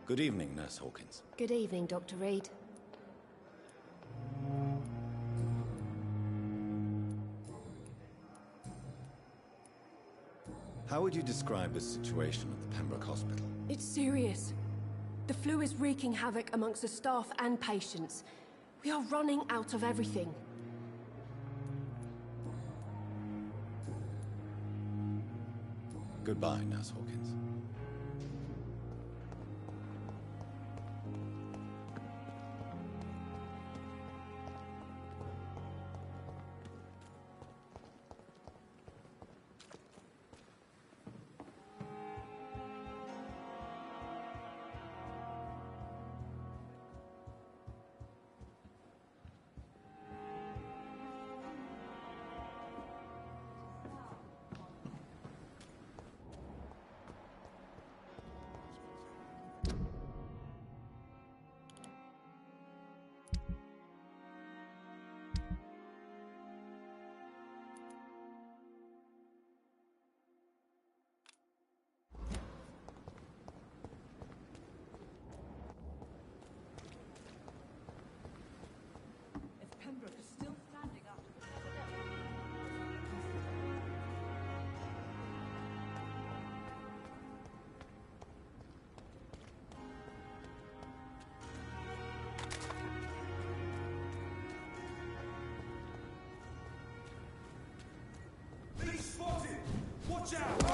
Good evening, Nurse Hawkins. Good evening, Dr. Reed. How would you describe the situation at the Pembroke Hospital? It's serious. The flu is wreaking havoc amongst the staff and patients. We are running out of everything. Goodbye, Nurse Hawkins. Watch out!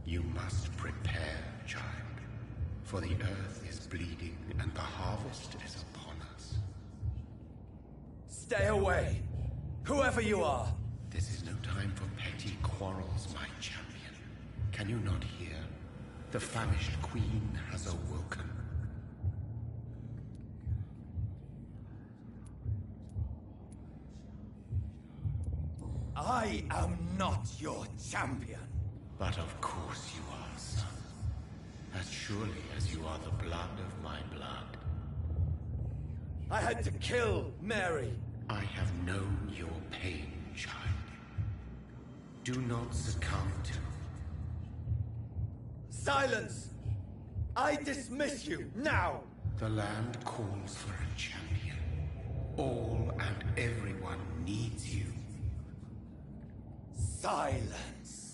You must prepare, child, for the earth is bleeding and the harvest is upon us. Stay away, whoever you are. This is no time for petty quarrels, my champion. Can you not hear? The famished queen has awoken. I am not your champion. But of course you are, son. As surely as you are the blood of my blood. I had to kill Mary. I have known your pain, child. Do not succumb to... Silence! I dismiss you, now! The land calls for a champion. All and everyone needs you. Silence!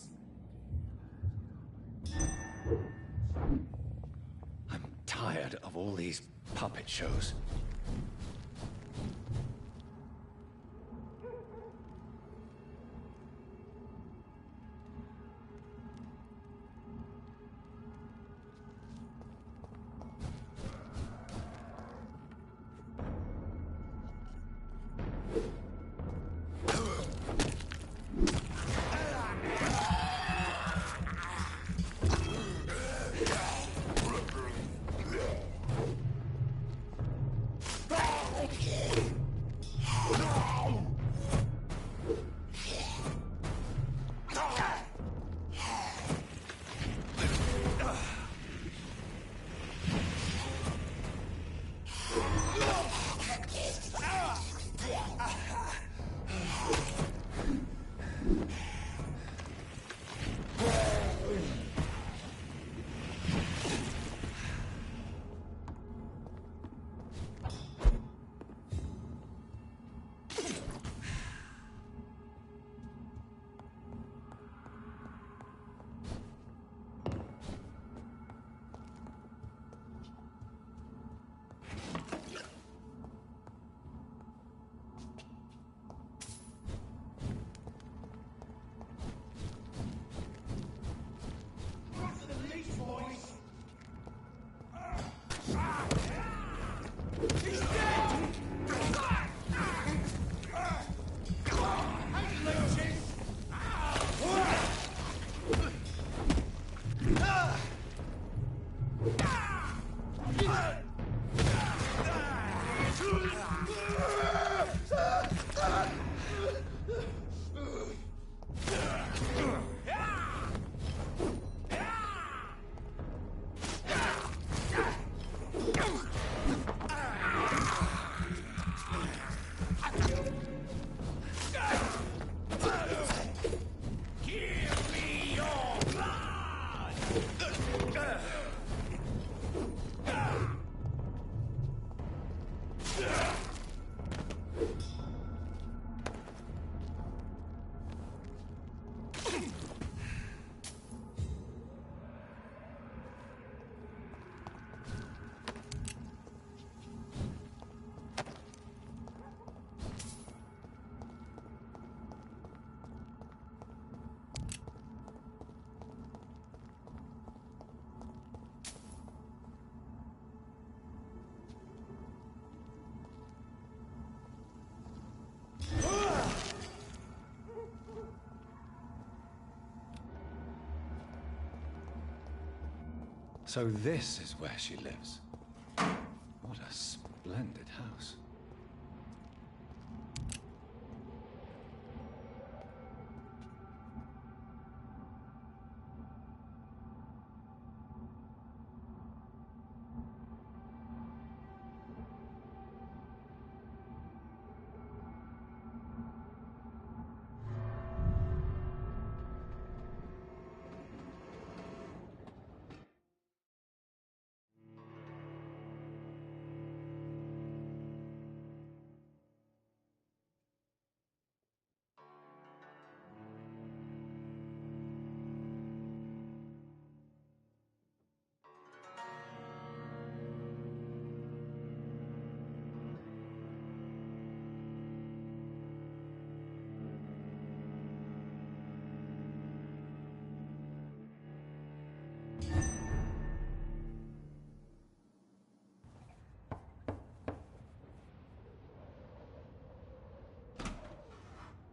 I'm tired of all these puppet shows. So this is where she lives. What a splendid house.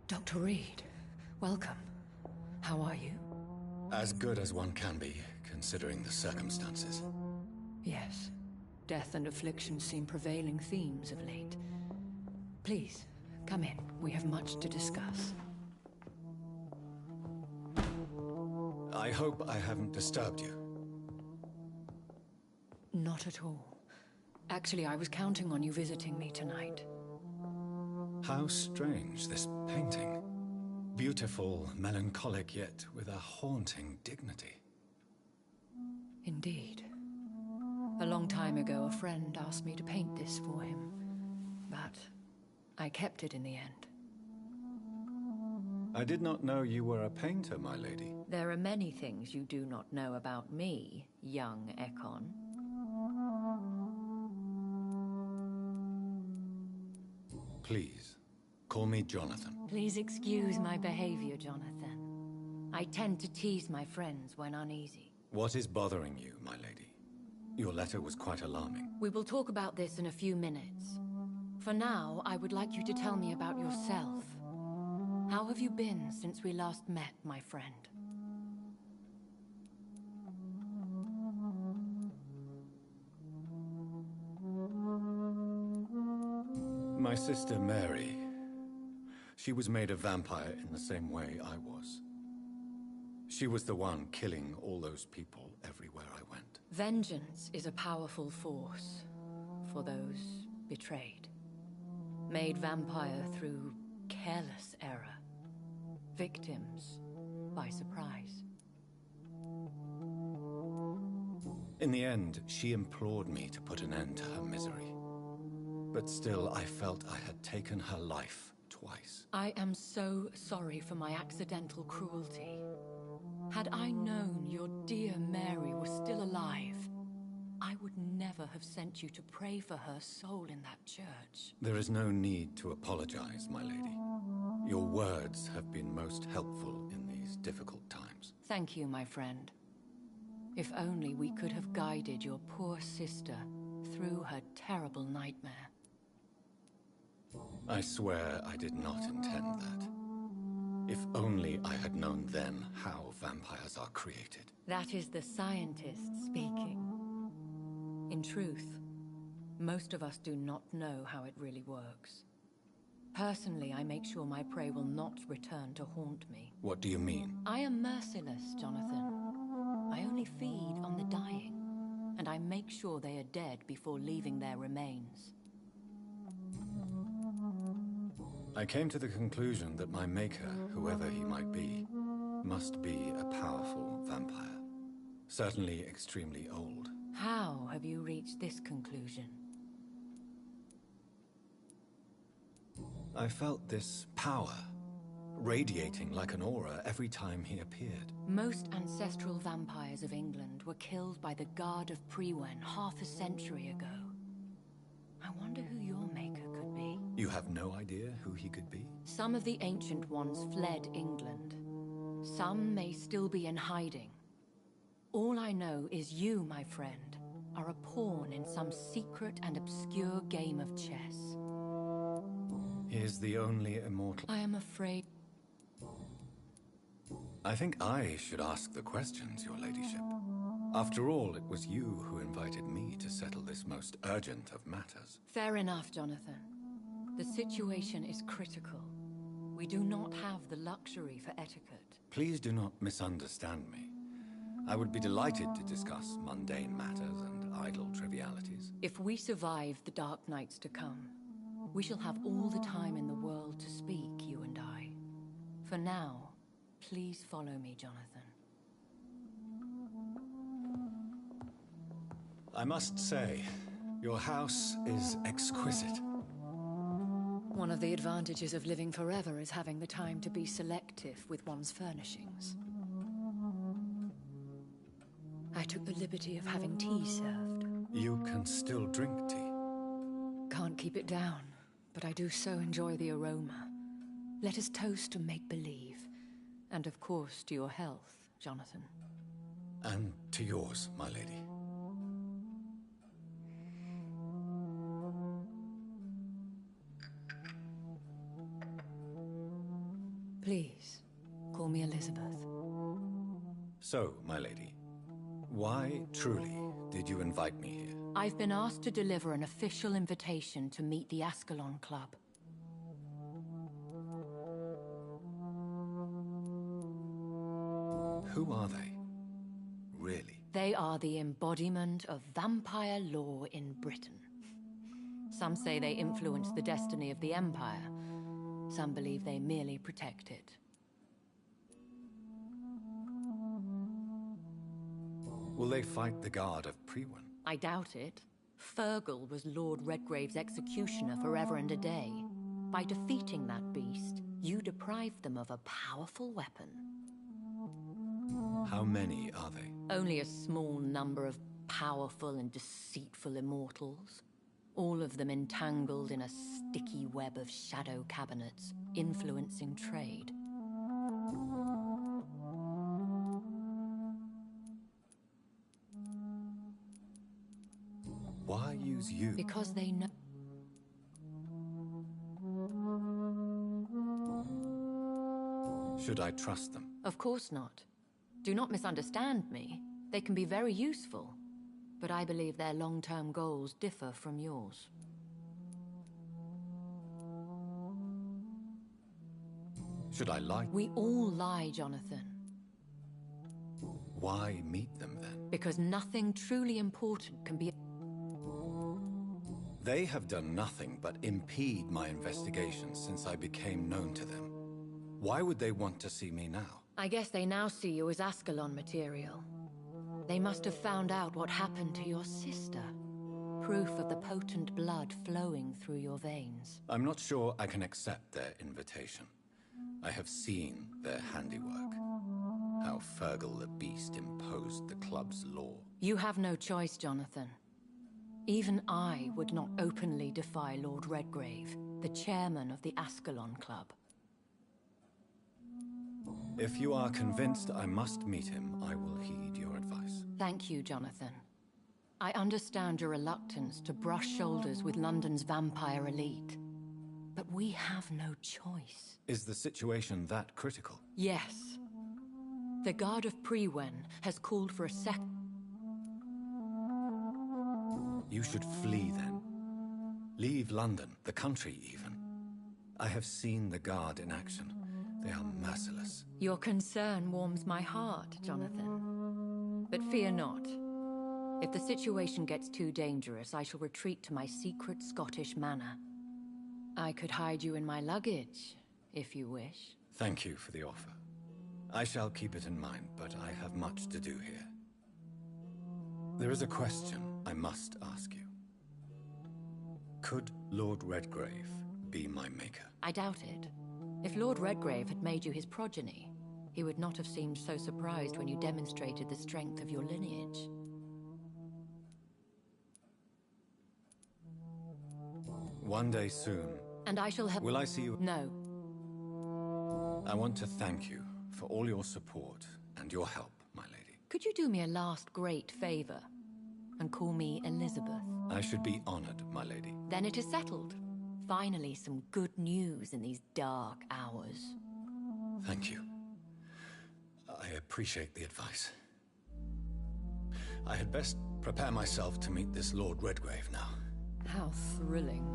Dr. Reed, welcome. How are you? As good as one can be, considering the circumstances. Yes. Death and affliction seem prevailing themes of late. Please, come in. We have much to discuss. I hope I haven't disturbed you. Not at all. Actually, I was counting on you visiting me tonight. How strange, this painting. Beautiful, melancholic, yet with a haunting dignity. Indeed. A long time ago, a friend asked me to paint this for him, but I kept it in the end. I did not know you were a painter, my lady. There are many things you do not know about me, young Ekon. Please, call me Jonathan. Please excuse my behavior, Jonathan. I tend to tease my friends when uneasy. What is bothering you, my lady? Your letter was quite alarming. We will talk about this in a few minutes. For now, I would like you to tell me about yourself. How have you been since we last met, my friend? My sister Mary, she was made a vampire in the same way I was. She was the one killing all those people everywhere I went. Vengeance is a powerful force for those betrayed. Made vampire through careless error. Victims by surprise. In the end, she implored me to put an end to her misery. But still, I felt I had taken her life twice. I am so sorry for my accidental cruelty. Had I known your dear Mary was still alive, I would never have sent you to pray for her soul in that church. There is no need to apologize, my lady. Your words have been most helpful in these difficult times. Thank you, my friend. If only we could have guided your poor sister through her terrible nightmare. I swear I did not intend that. If only I had known then how vampires are created. That is the scientist speaking. In truth, most of us do not know how it really works. Personally, I make sure my prey will not return to haunt me. What do you mean? I am merciless, Jonathan. I only feed on the dying, and I make sure they are dead before leaving their remains. I came to the conclusion that my maker, whoever he might be, must be a powerful vampire. Certainly extremely old. How have you reached this conclusion? I felt this power radiating like an aura every time he appeared. Most ancestral vampires of England were killed by the Guard of Prewen half a century ago. I wonder who your maker could be. You have no idea who he could be? Some of the ancient ones fled England. Some may still be in hiding. All I know is you, my friend, are a pawn in some secret and obscure game of chess. He is the only immortal. I am afraid... I think I should ask the questions, your ladyship. After all, it was you who invited me to settle this most urgent of matters. Fair enough, Jonathan. The situation is critical. We do not have the luxury for etiquette. Please do not misunderstand me. I would be delighted to discuss mundane matters and idle trivialities. If we survive the dark nights to come, we shall have all the time in the world to speak, you and I. For now, please follow me, Jonathan. I must say, your house is exquisite. One of the advantages of living forever is having the time to be selective with one's furnishings. I took the liberty of having tea served. You can still drink tea. Can't keep it down, but I do so enjoy the aroma. Let us toast to make-believe. And of course to your health, Jonathan. And to yours, my lady. Please, call me Elizabeth. So, my lady, why truly did you invite me here? I've been asked to deliver an official invitation to meet the Ascalon Club. Who are they? Really? They are the embodiment of vampire law in Britain. Some say they influence the destiny of the Empire. Some believe they merely protect it. Will they fight the Guard of Prewen? I doubt it. Fergal was Lord Redgrave's executioner forever and a day. By defeating that beast, you deprived them of a powerful weapon. How many are they? Only a small number of powerful and deceitful immortals. All of them entangled in a sticky web of shadow cabinets, influencing trade. Why use you? Because they know... Should I trust them? Of course not. Do not misunderstand me. They can be very useful. But I believe their long-term goals differ from yours. Should I lie? We all lie, Jonathan. Why meet them then? Because nothing truly important can be... They have done nothing but impede my investigations since I became known to them. Why would they want to see me now? I guess they now see you as Ascalon material. They must have found out what happened to your sister. Proof of the potent blood flowing through your veins. I'm not sure I can accept their invitation. I have seen their handiwork. How Fergal the Beast imposed the club's law. You have no choice, Jonathan. Even I would not openly defy Lord Redgrave, the chairman of the Ascalon Club. If you are convinced I must meet him, I will heed your advice. Thank you, Jonathan. I understand your reluctance to brush shoulders with London's vampire elite. But we have no choice. Is the situation that critical? Yes. The Guard of Prewen has called for a You should flee then. Leave London, the country even. I have seen the Guard in action. They are merciless. Your concern warms my heart, Jonathan. But fear not. If the situation gets too dangerous, I shall retreat to my secret Scottish manor. I could hide you in my luggage, if you wish. Thank you for the offer. I shall keep it in mind, but I have much to do here. There is a question I must ask you. Could Lord Redgrave be my maker? I doubt it. If Lord Redgrave had made you his progeny, he would not have seemed so surprised when you demonstrated the strength of your lineage. One day soon. And I shall have— Will I see you? No. I want to thank you for all your support and your help, my lady. Could you do me a last great favor and call me Elizabeth? I should be honored, my lady. Then it is settled. Finally, some good news in these dark hours. Thank you. I appreciate the advice. I had best prepare myself to meet this Lord Redgrave now. How thrilling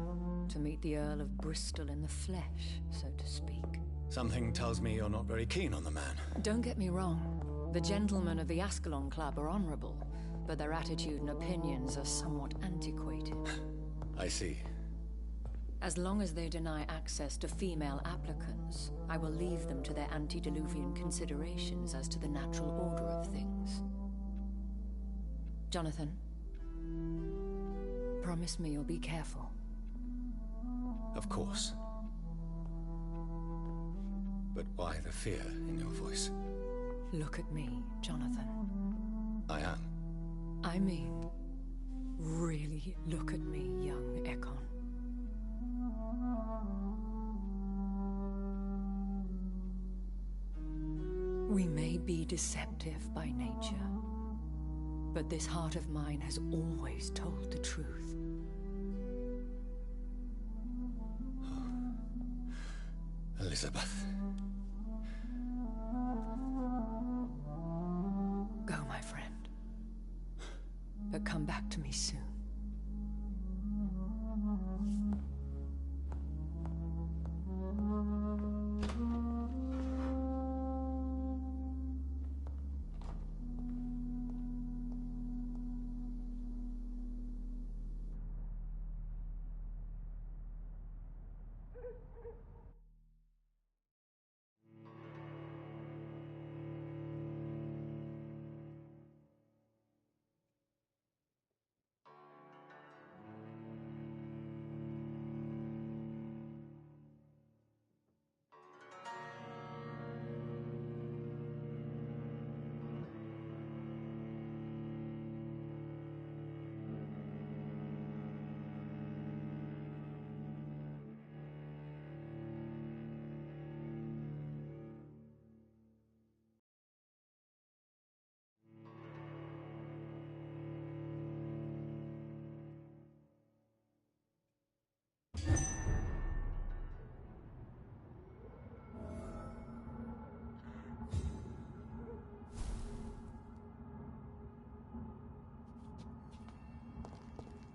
to meet the Earl of Bristol in the flesh, so to speak. Something tells me you're not very keen on the man. Don't get me wrong. The gentlemen of the Ascalon Club are honorable, but their attitude and opinions are somewhat antiquated. I see. As long as they deny access to female applicants, I will leave them to their antediluvian considerations as to the natural order of things. Jonathan, promise me you'll be careful. Of course. But why the fear in your voice? Look at me, Jonathan. I am. I mean, really look at me, young Ekon. We may be deceptive by nature, but this heart of mine has always told the truth. Elizabeth. Go, my friend. But come back to me soon.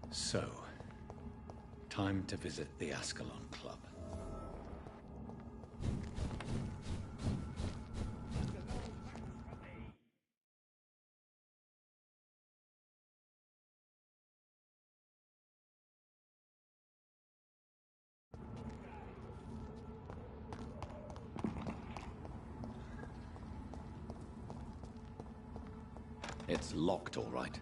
So, time to visit the Ascalon Club. It's locked, all right.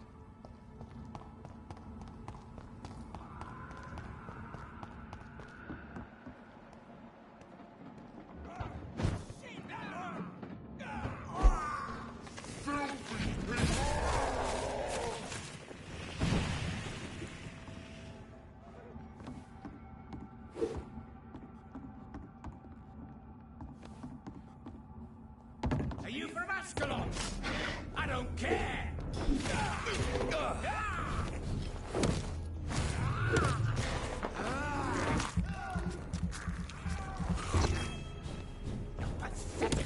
Are you from Ascalon? I don't care! Pathetic!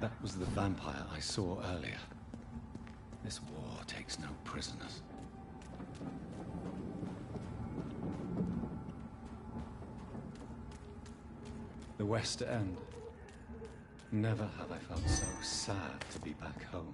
That was the vampire I saw earlier. This war takes no prisoners. The West End. Never have I felt so sad to be back home.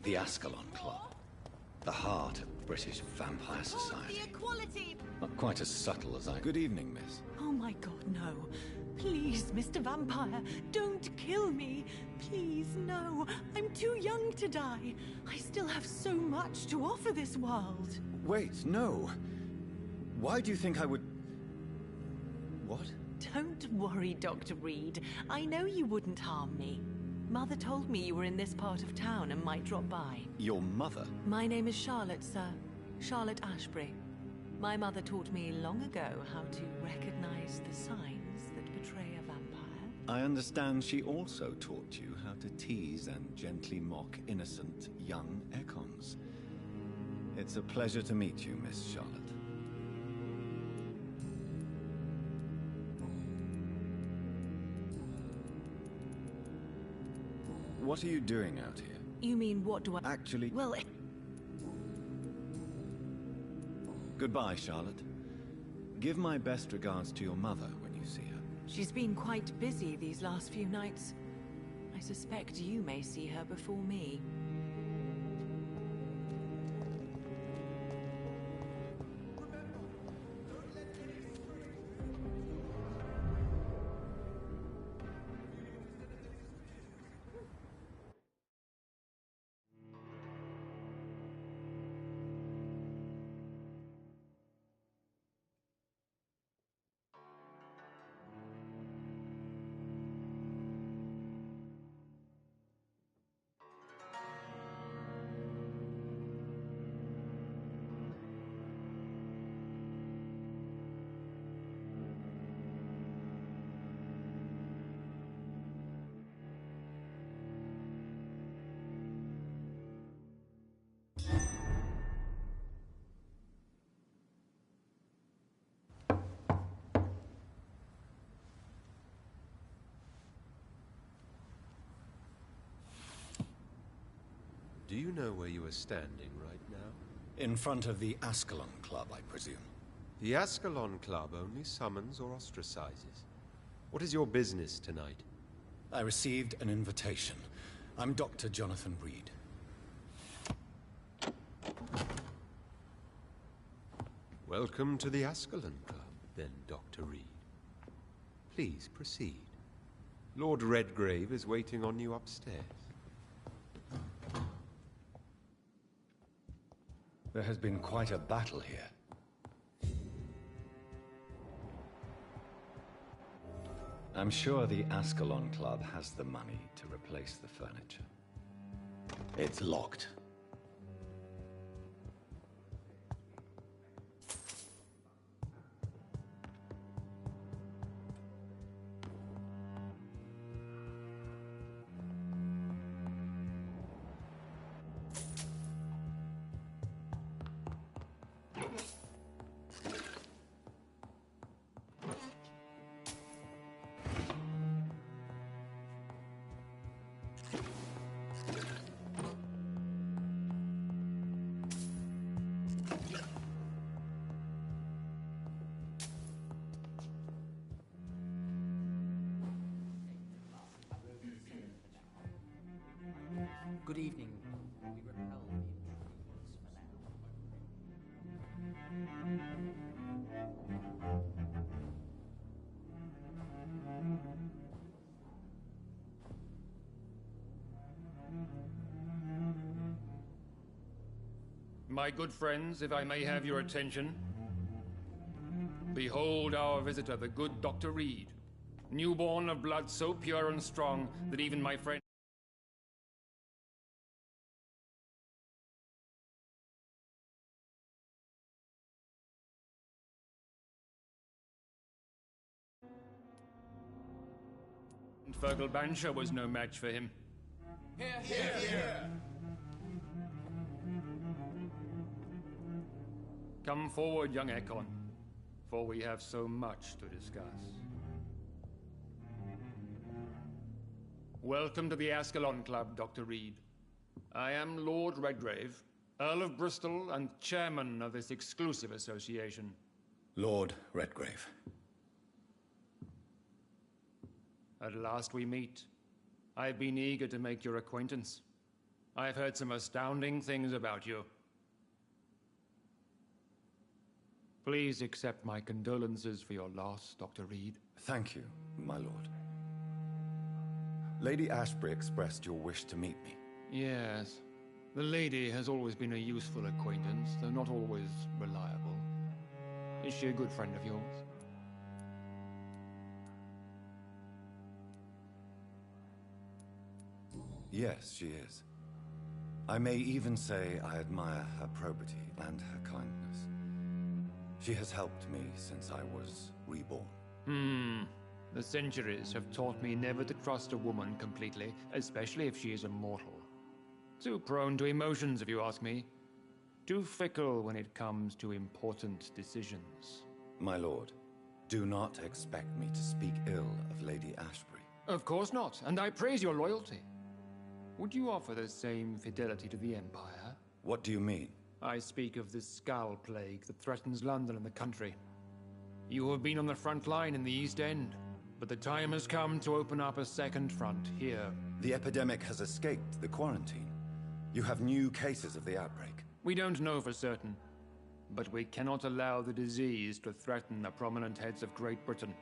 The Ascalon Club. The heart of British vampire society. The equality! Not quite as subtle as I... Good evening, miss. Oh my god, no. Please, Mr. Vampire, don't kill me. Please, no. I'm too young to die. I still have so much to offer this world. Wait, no. Why do you think I would... What? Don't worry, Dr. Reed. I know you wouldn't harm me. Mother told me you were in this part of town and might drop by. Your mother? My name is Charlotte, sir. Charlotte Ashbury. My mother taught me long ago how to recognize the signs that betray a vampire. I understand she also taught you how to tease and gently mock innocent young Econs. It's a pleasure to meet you, Miss Charlotte. What are you doing out here? You mean, what do I... Actually... Well... Goodbye, Charlotte. Give my best regards to your mother when you see her. She's been quite busy these last few nights. I suspect you may see her before me. Do you know where you are standing right now? In front of the Ascalon Club, I presume. The Ascalon Club only summons or ostracizes. What is your business tonight? I received an invitation. I'm Dr. Jonathan Reed. Welcome to the Ascalon Club, then, Dr. Reed. Please proceed. Lord Redgrave is waiting on you upstairs. There has been quite a battle here. I'm sure the Ascalon Club has the money to replace the furniture. It's locked. Good evening. We repel the My good friends, if I may have your attention. Behold our visitor, the good Dr. Reed. Newborn of blood so pure and strong that even my friend... Fergal Bansha was no match for him. Here, here, here. Come forward, young Ekon, for we have so much to discuss. Welcome to the Ascalon Club, Dr. Reed. I am Lord Redgrave, Earl of Bristol and chairman of this exclusive association. Lord Redgrave. At last we meet. I've been eager to make your acquaintance. I've heard some astounding things about you. Please accept my condolences for your loss, Dr. Reed. Thank you, my lord. Lady Ashbury expressed your wish to meet me. Yes. The lady has always been a useful acquaintance, though not always reliable. Is she a good friend of yours? Yes, she is. I may even say I admire her probity and her kindness. She has helped me since I was reborn. The centuries have taught me never to trust a woman completely, especially if she is a mortal. Too prone to emotions, if you ask me. Too fickle when it comes to important decisions. My lord, do not expect me to speak ill of Lady Ashbury. Of course not, and I praise your loyalty. Would you offer the same fidelity to the Empire? What do you mean? I speak of the Skull Plague that threatens London and the country. You have been on the front line in the East End, but the time has come to open up a second front here. The epidemic has escaped the quarantine. You have new cases of the outbreak. We don't know for certain, but we cannot allow the disease to threaten the prominent heads of Great Britain.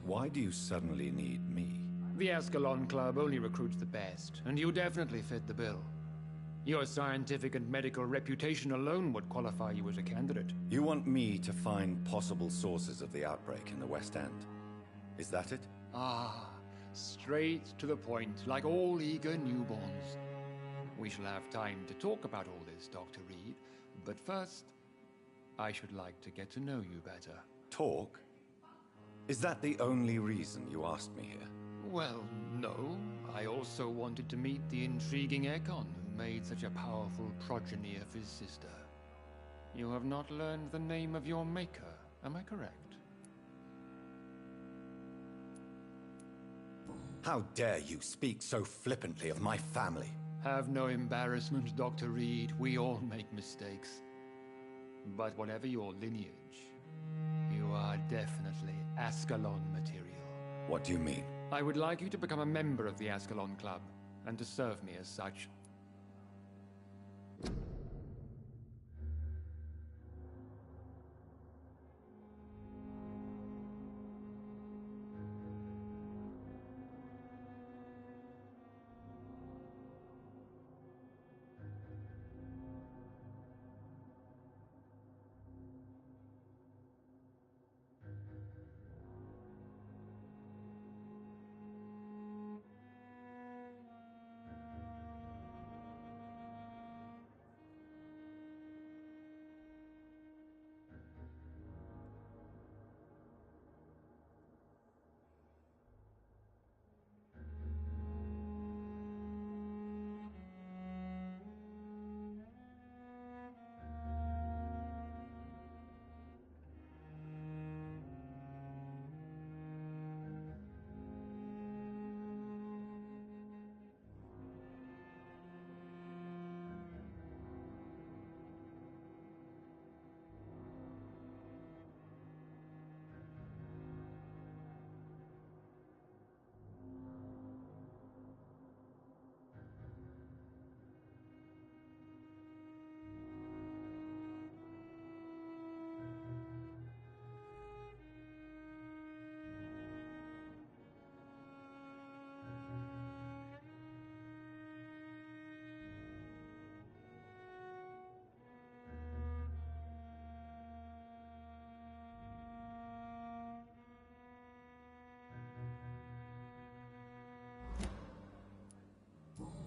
Why do you suddenly need me? The Ascalon Club only recruits the best, and you definitely fit the bill. Your scientific and medical reputation alone would qualify you as a candidate. You want me to find possible sources of the outbreak in the West End. Is that it? Ah, straight to the point, like all eager newborns. We shall have time to talk about all this, Dr. Reed, but first, I should like to get to know you better. Talk? Is that the only reason you asked me here? Well, no. I also wanted to meet the intriguing Ekon who made such a powerful progeny of his sister. You have not learned the name of your maker, am I correct? How dare you speak so flippantly of my family? Have no embarrassment, Dr. Reed. We all make mistakes. But whatever your lineage, you are definitely Ascalon material. What do you mean? I would like you to become a member of the Ascalon Club, and to serve me as such.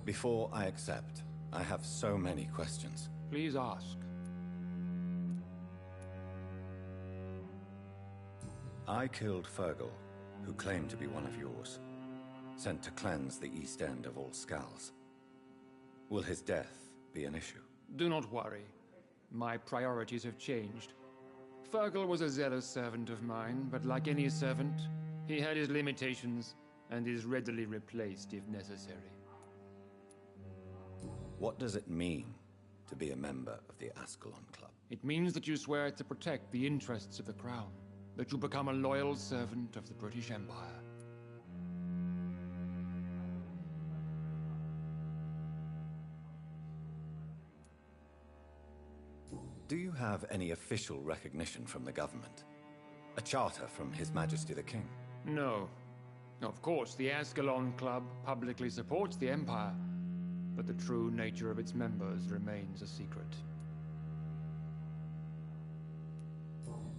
Before I accept, I have so many questions. Please ask. I killed Fergal, who claimed to be one of yours, sent to cleanse the East End of all Skulls. Will his death be an issue? Do not worry. My priorities have changed. Fergal was a zealous servant of mine, but like any servant, he had his limitations and is readily replaced if necessary. What does it mean to be a member of the Ascalon Club? It means that you swear to protect the interests of the Crown, that you become a loyal servant of the British Empire. Do you have any official recognition from the government? A charter from His Majesty the King? No. Of course, the Ascalon Club publicly supports the Empire, but the true nature of its members remains a secret.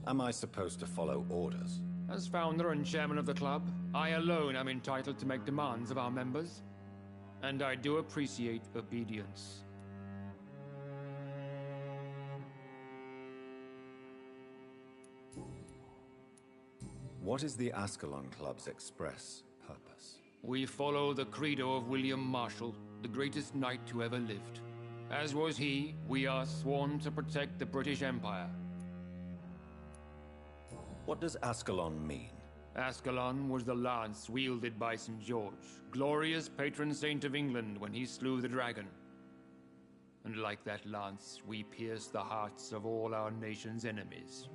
Am I supposed to follow orders? As founder and chairman of the club, I alone am entitled to make demands of our members, and I do appreciate obedience. What is the Ascalon Club's express purpose? We follow the credo of William Marshall, the greatest knight who ever lived. As was he, we are sworn to protect the British Empire. What does Ascalon mean? Ascalon was the lance wielded by St. George, glorious patron saint of England when he slew the dragon. And like that lance, we pierce the hearts of all our nation's enemies.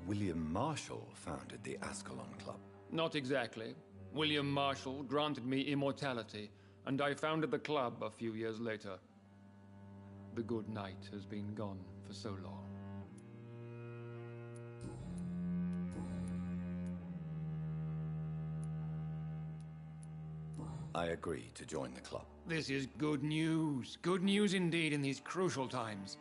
William Marshall founded the Ascalon Club. Not exactly. William Marshall granted me immortality, and I founded the club a few years later. The good knight has been gone for so long. I agree to join the club. This is good news. Good news indeed in these crucial times.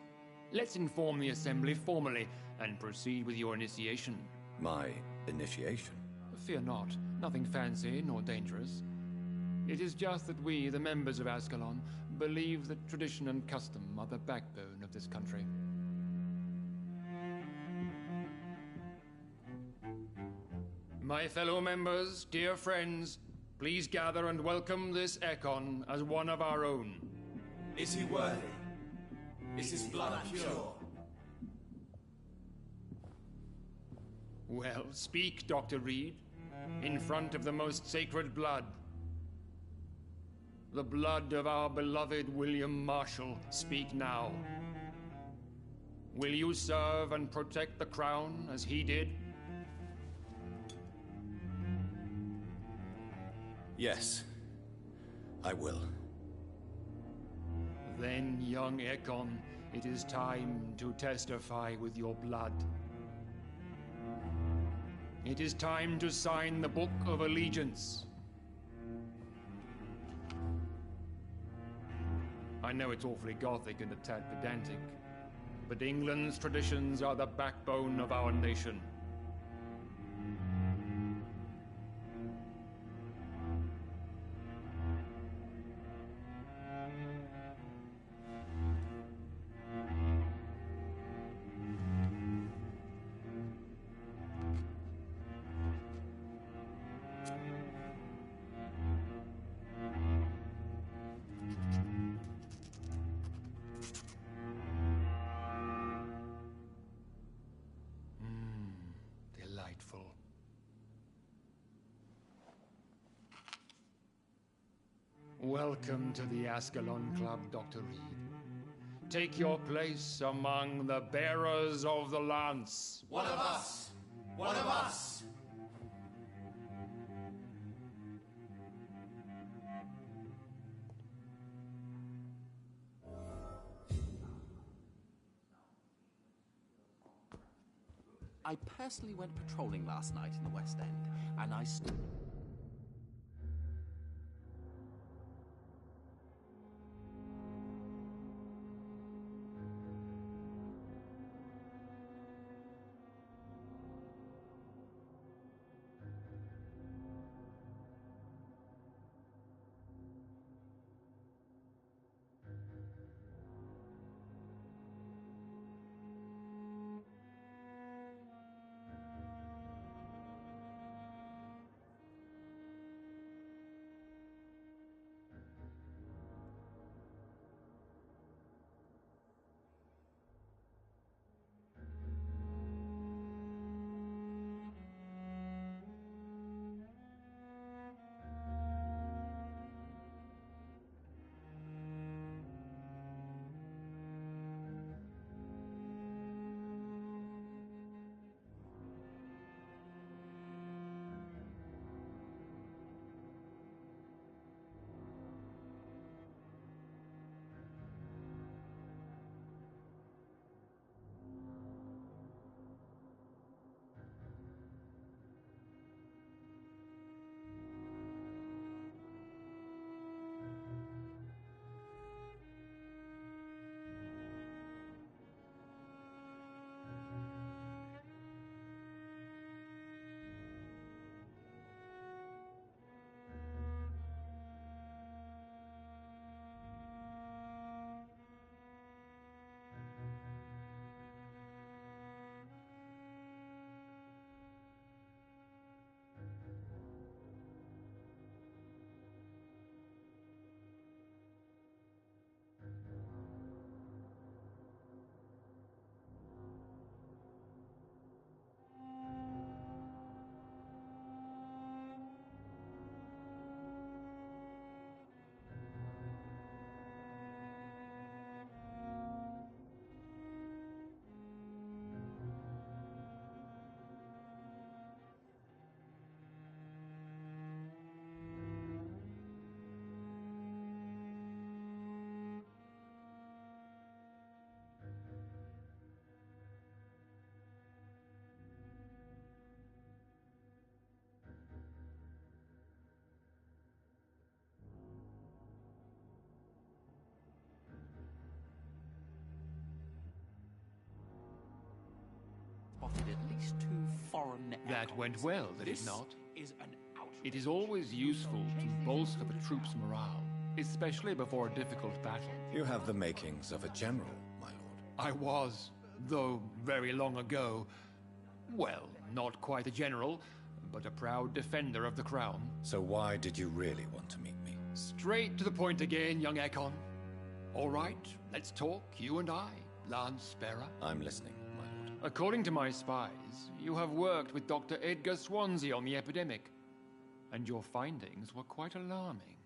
Let's inform the Assembly formally and proceed with your initiation. My initiation? Fear not. Nothing fancy nor dangerous. It is just that we, the members of Ascalon, believe that tradition and custom are the backbone of this country. My fellow members, dear friends, please gather and welcome this Ekon as one of our own. Is he worthy? Is his blood pure? Well, speak, Dr. Reed, in front of the most sacred blood. The blood of our beloved William Marshall. Speak now. Will you serve and protect the crown as he did? Yes, I will. Then, young Ekon, it is time to testify with your blood. It is time to sign the Book of Allegiance. I know it's awfully gothic and a tad pedantic, but England's traditions are the backbone of our nation. Delightful. Welcome to the Ascalon Club, Dr. Reed. Take your place among the bearers of the lance. One of us! One of us! I personally went patrolling last night in the West End, and I spotted at least 2 foreign That went well, did it not? Is an It is always useful to bolster the troops' morale, especially before a difficult battle. You have the makings of a general, my lord. I was, though very long ago, well, not quite a general, but a proud defender of the crown. So why did you really want to meet me? Straight to the point again, young Ekon. All right, let's talk, you and I, Lance Sparrow. I'm listening, my lord. According to my spies, you have worked with Dr. Edgar Swansea on the epidemic, and your findings were quite alarming.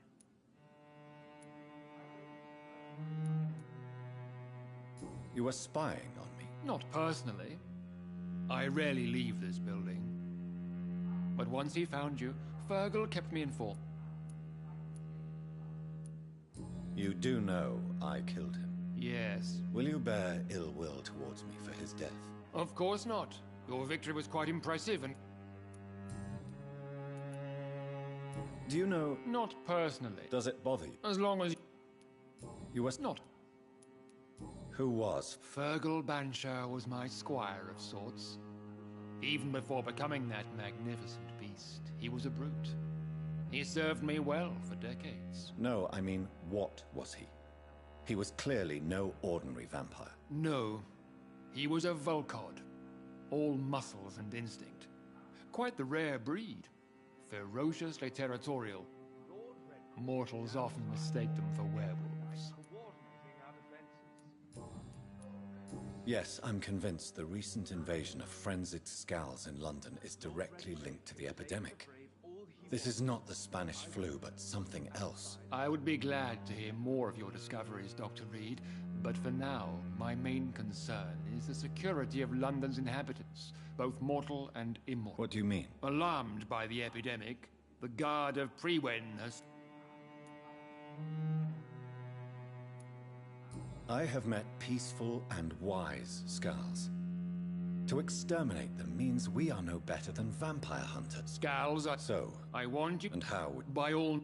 You were spying on me? Not personally. I rarely leave this building. But once he found you, Fergal kept me informed. You do know I killed him? Yes. Will you bear ill will towards me for his death? Of course not. Your victory was quite impressive and... Do you know... Not personally. Does it bother you? As long as... You were... Not. Who was? Fergal Banshire was my squire of sorts. Even before becoming that magnificent beast, he was a brute. He served me well for decades. No, I mean, what was he? He was clearly no ordinary vampire. No. He was a Volcod. All muscles and instinct. Quite the rare breed. Ferociously territorial. Mortals often mistake them for werewolves. Yes, I'm convinced the recent invasion of frenzied Scals in London is directly linked to the epidemic. This is not the Spanish flu, but something else. I would be glad to hear more of your discoveries, Dr. Reed, but for now, my main concern is the security of London's inhabitants, both mortal and immortal. What do you mean? Alarmed by the epidemic, the Guard of Prewen has... I have met peaceful and wise Scals. To exterminate them means we are no better than vampire hunters. Scals are... So, I warned you... And how would... By all...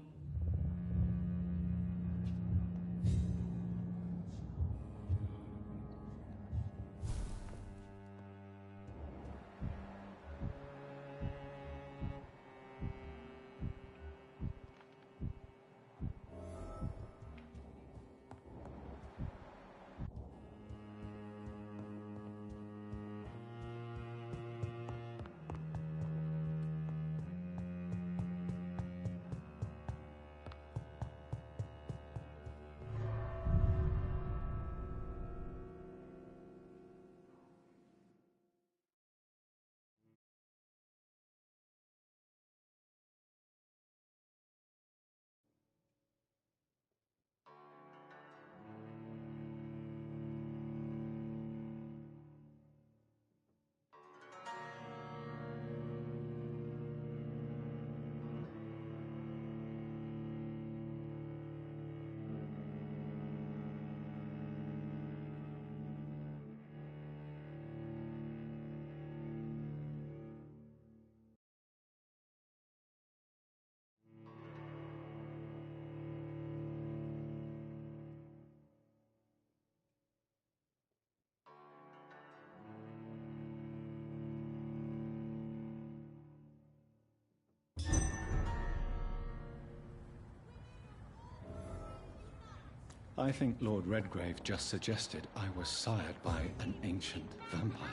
I think Lord Redgrave just suggested I was sired by an ancient vampire.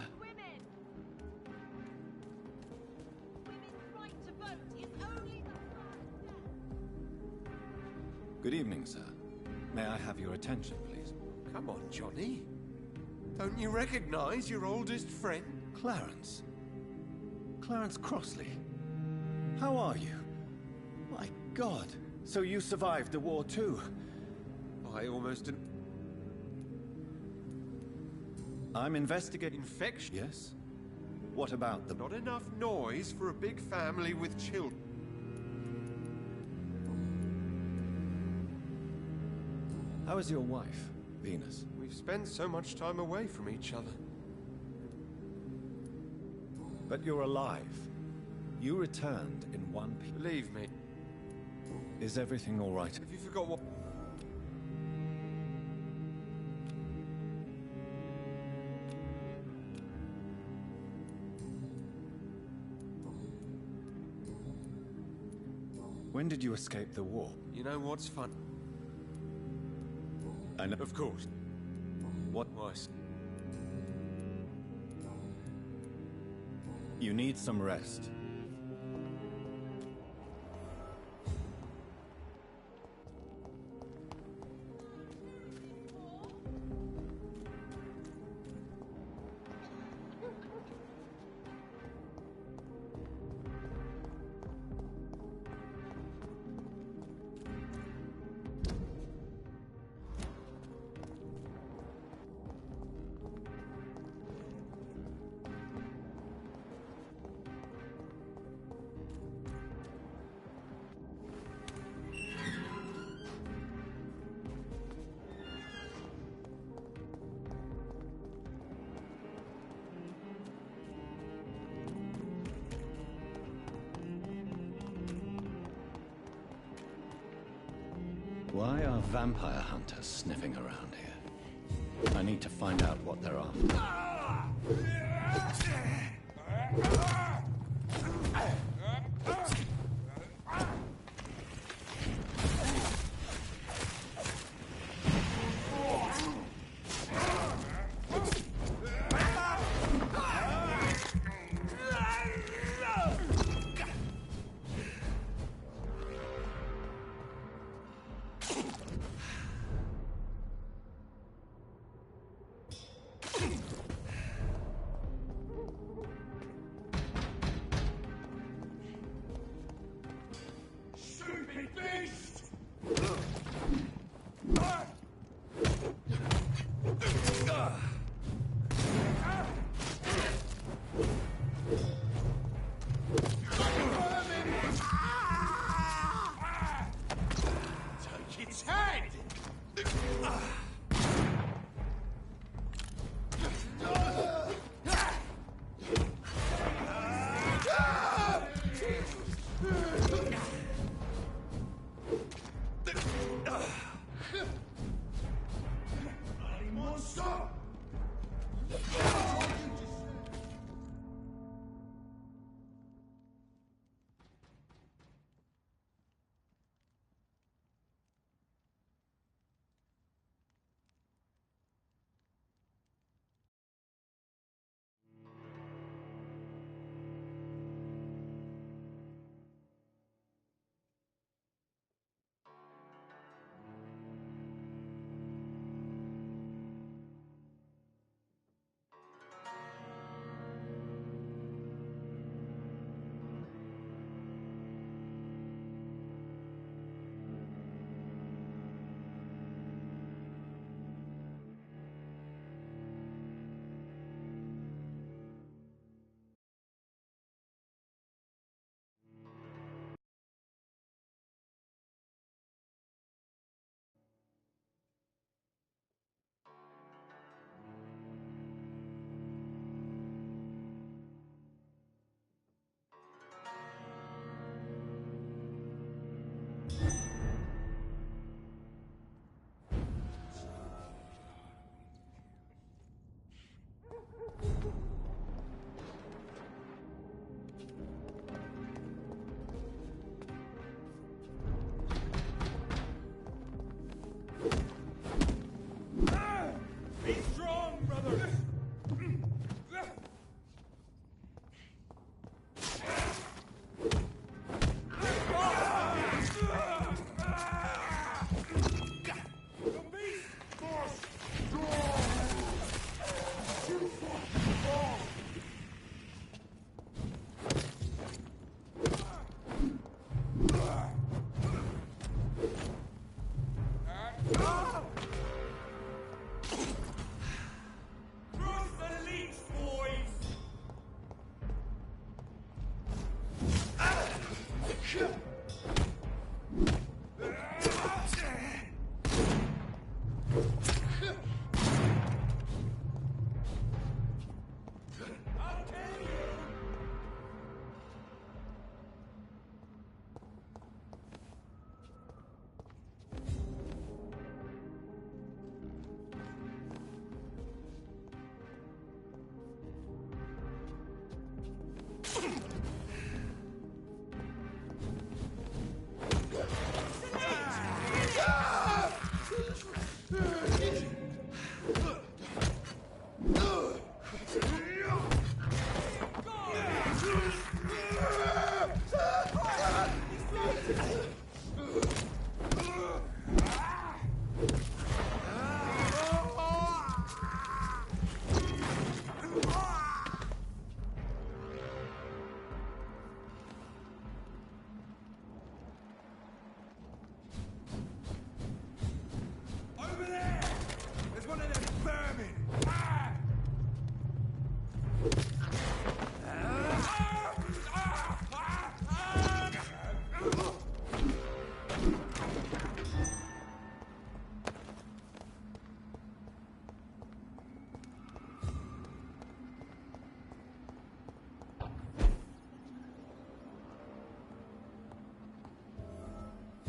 Good evening, sir. May I have your attention, please? Come on, Johnny. Don't you recognize your oldest friend? Clarence. Clarence Crossley. How are you? My God. So you survived the war too? I almost didn't... I'm investigating... Infection? Yes? What about the... Not enough noise for a big family with children. How is your wife, Venus? We've spent so much time away from each other. But you're alive. You returned in one piece. Believe me. Is everything all right? Have you forgot what... When did you escape the war? You know what's fun? I know. Of course. What? Was? You need some rest. Why are vampire hunters sniffing around here? I need to find out what they're after.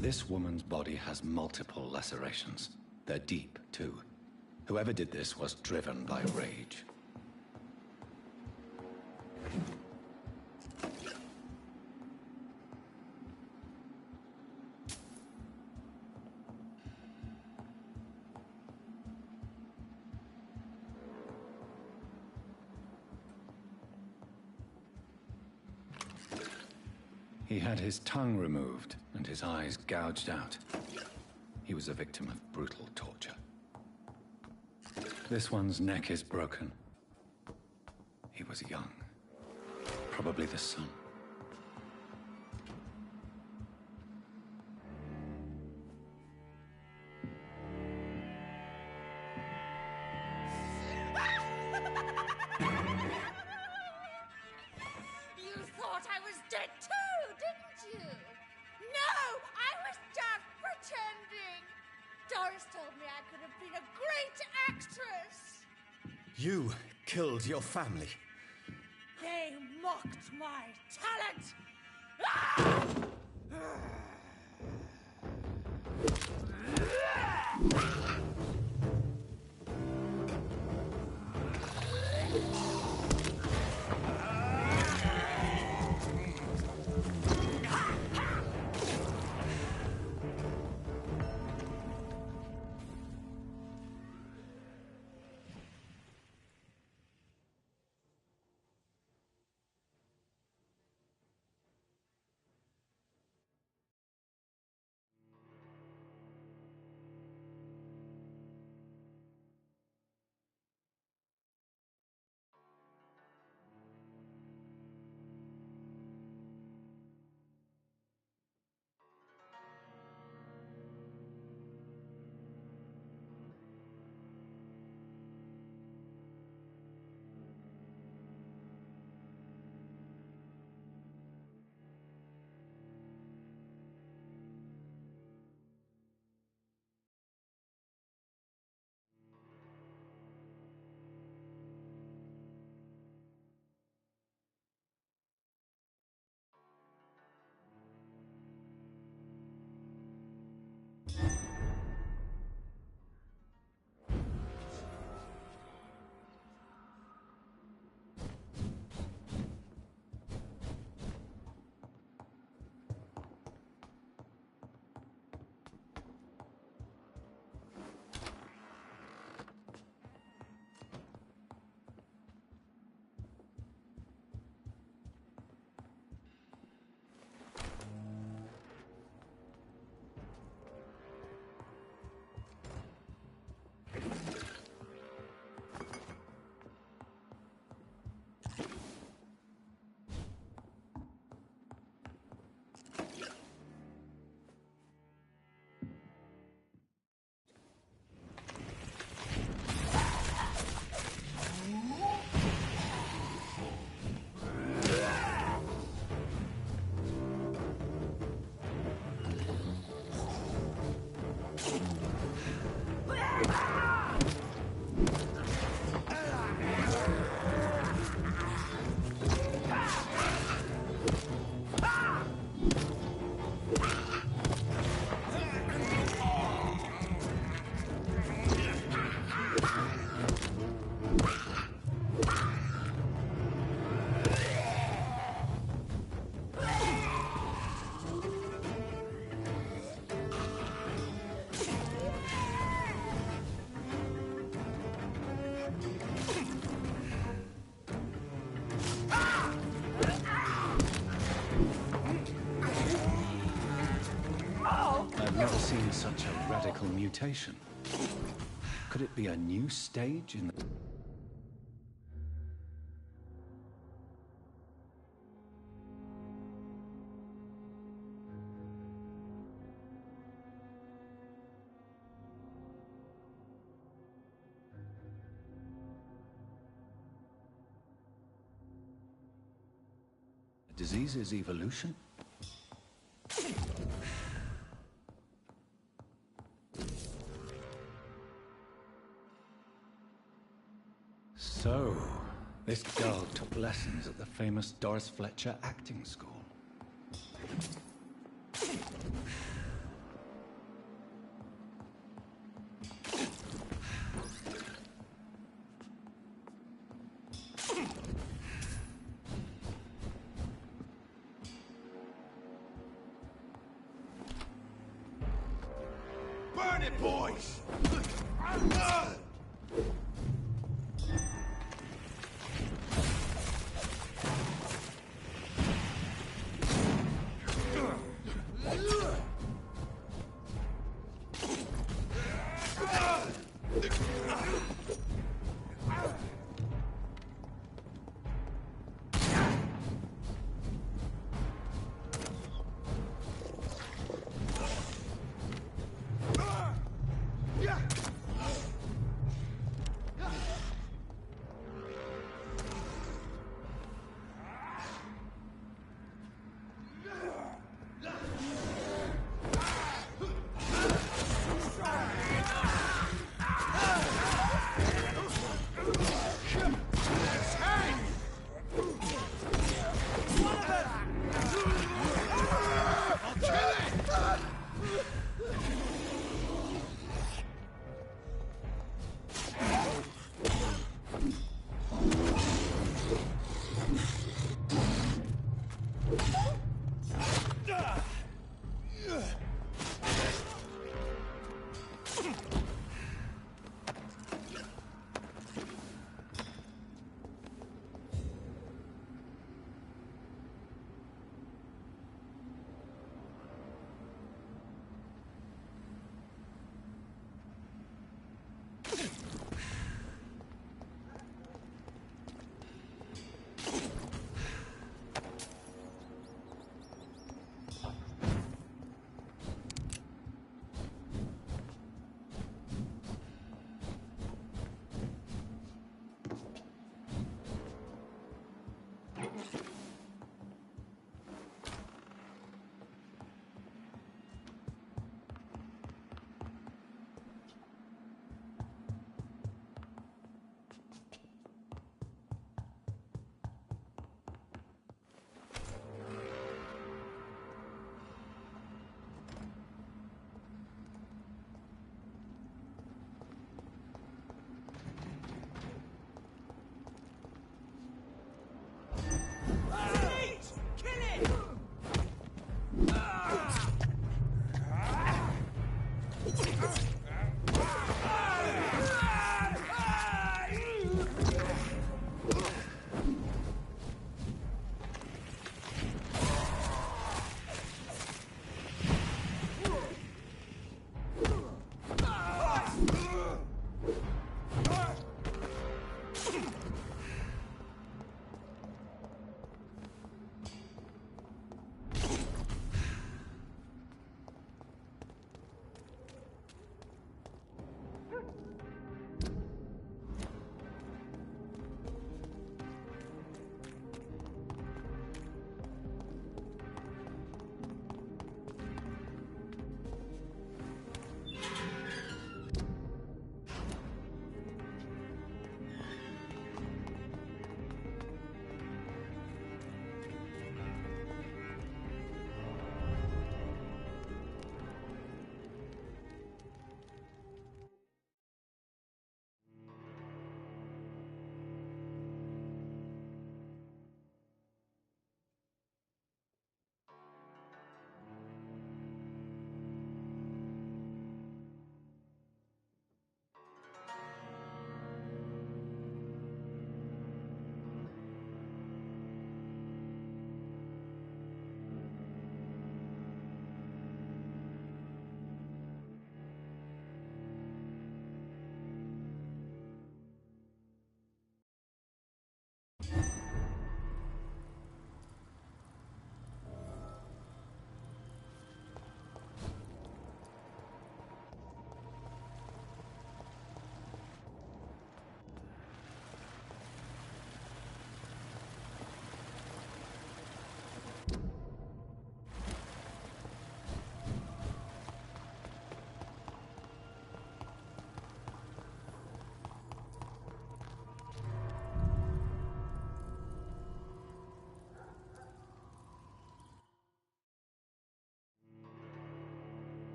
This woman's body has multiple lacerations. They're deep, too. Whoever did this was driven by rage. He had his tongue removed and his eyes gouged out. He was a victim of brutal torture. This one's neck is broken. He was young. Probably the son. You thought I was dead too, didn't you? No, I was just pretending. Doris told me I could have been a great actress. You killed your family. They mocked my talent. Ah! Never seen such a radical mutation. Could it be a new stage in the... Disease is evolution? So, this girl took lessons at the famous Doris Fletcher acting school. Burn it, boys!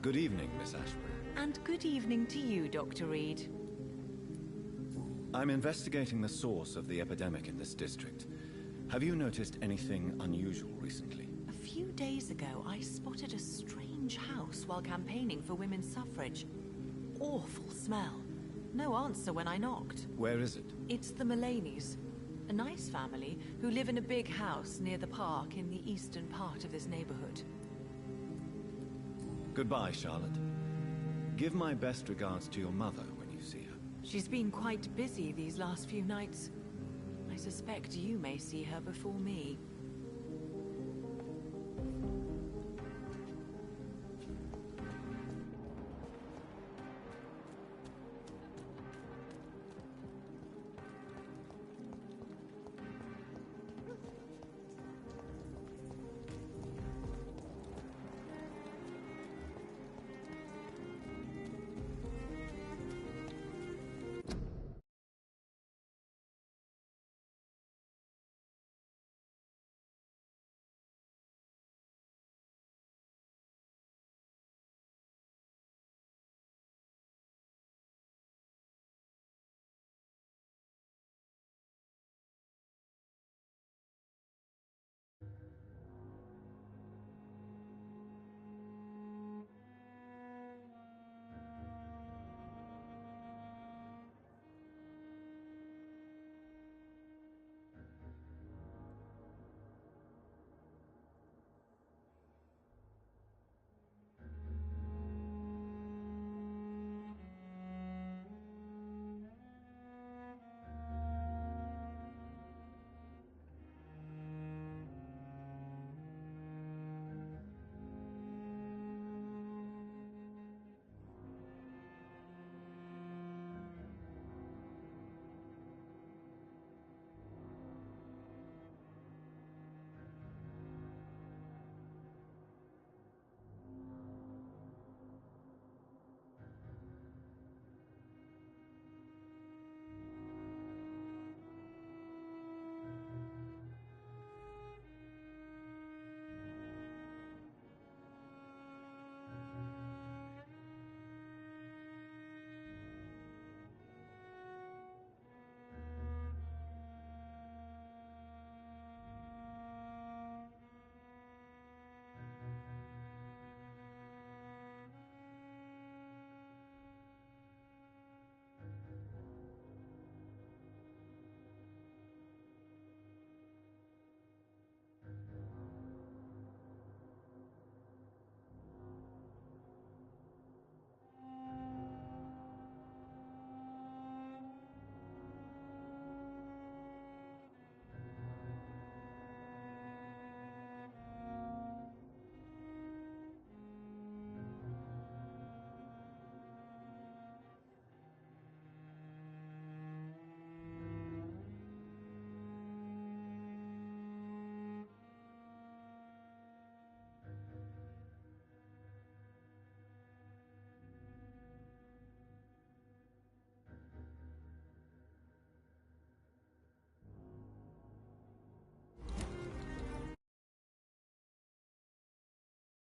Good evening, Miss Ashbury. And good evening to you, Dr. Reed. I'm investigating the source of the epidemic in this district. Have you noticed anything unusual recently? A few days ago, I spotted a strange house while campaigning for women's suffrage. Awful smell. No answer when I knocked. Where is it? It's the Mullaneys, a nice family who live in a big house near the park in the eastern part of this neighborhood. Goodbye, Charlotte. Give my best regards to your mother when you see her. She's been quite busy these last few nights. I suspect you may see her before me.